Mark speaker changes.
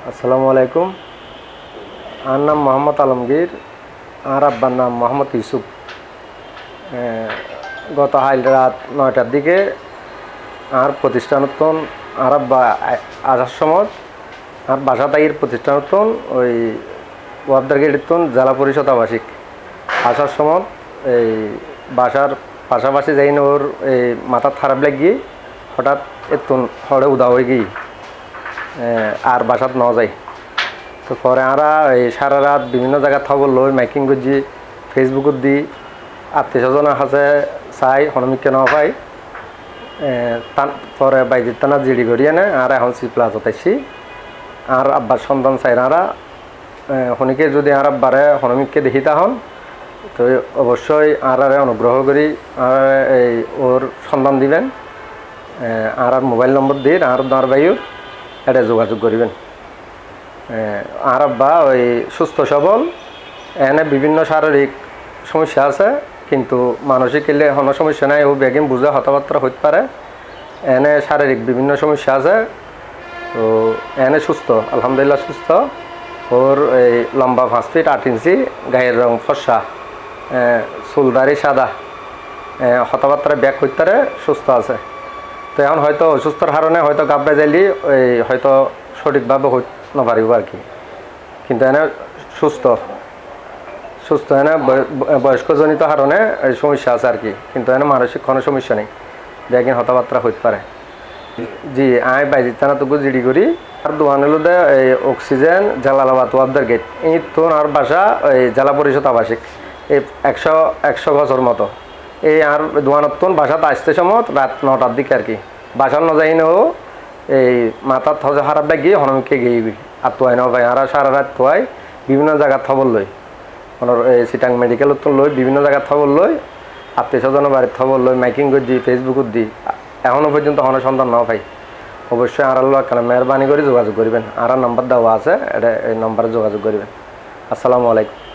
Speaker 1: আসসালামু আলাইকুম। আর নাম মোহাম্মদ আলমগীর, আর আব্বার নাম মোহাম্মদ ইউসুফ। গত হাইল রাত 9টার দিকে আর প্রতিষ্ঠানতন আর আব্বা আসার সময় আর বাসা তাইয়ের প্রতিষ্ঠানতন ওই ওয়াবদার গেটের জেলা পরিষদ আবাসিক আসার সময় এই বাসার পাশাপাশি যাই না ওর এই মাথার খারাপ লাগিয়ে হঠাৎ এতুন হড়ে উদা হয়ে গিয়ে আর বাসাত ন যায়। তো পরে আমরা এই সারা রাত বিভিন্ন জায়গায় খবর লই মাইকিং করছি, ফেসবুকত দি আত্মীয় স্বজনের কাছে চাই হনমিককে ন পাই। পরে বাইজির টানা জিডি করিয়ে নে আর এখন সি প্লাজত আইসি। আর আব্বার সন্তান চাইনারা শনিকে যদি আর আব্বারে হনমিককে দেখিতা হন তো অবশ্যই আর অনুগ্রহ করি আর এই ওর সন্ধান দিবেন। আর মোবাইল নম্বর দিন আর দাঁড় বাইর এটা যোগাযোগ করিবেন। আর আব্বা ওই সুস্থ সবল, এনে বিভিন্ন শারীরিক সমস্যা আছে কিন্তু মানসিক এলে কোনো সমস্যা নাই। ও বেগিন বুঝে কথাবার্তা হইতে পারে। এনে শারীরিক বিভিন্ন সমস্যা আছে, তো এনে সুস্থ, আলহামদুলিল্লাহ সুস্থ। ওর এই লম্বা 5 ফিট 8 ইঞ্চি, গায়ের রং ফর্সা, চুলদারি সাদা, কথাবার্তা ব্যাগ হইতে পারে, সুস্থ আছে। তো এখন হয়তো অসুস্থর কারণে হয়তো গাবড়ে যাইলি ওই হয়তো সঠিকভাবে হইতে না পারিব আর কি, কিন্তু এনে সুস্থ সুস্থ এনে বয়স্কজনিত কারণে এই সমস্যা আছে আর কি, কিন্তু এনে মানসিক কোনো সমস্যা নেই, ব্যাগিন কথাবার্তা হইতে পারে। জি আমি বাইজির থানাটুকু জিডি করি। আর দোয়ান হলো দে এই অক্সিজেন জালালাবাদ ওয়াবদার গেট এই তো আর বাসা ওই জেলা পরিষদ আবাসিক এই 100 গজর মতো। এই আর দোয়ানতন বাসাত আসতে সময় রাত 9টার দিকে আর কি। বাসার ন যাই ও এই মাথার থজা খারাপ গিয়ে হনমিককে গিয়ে আর তোয়াই ন ভাই আর সারা রাত তোয়াই বিভিন্ন জায়গার খবর লই, এই সিটাং মেডিকেলত লই বিভিন্ন জায়গার খবর লই, আত্মীয় স্বজনের বাড়ির খবর লই, মাইকিং করে দিই, ফেসবুকত দিই, এখনও পর্যন্ত কোনো সন্ধান না পাই। অবশ্যই আর কেন মেহরবানি করে যোগাযোগ করবেন। আর নাম্বার দেওয়া আছে, এটা এই নম্বরে যোগাযোগ করবেন। আসসালামু আলাইকুম।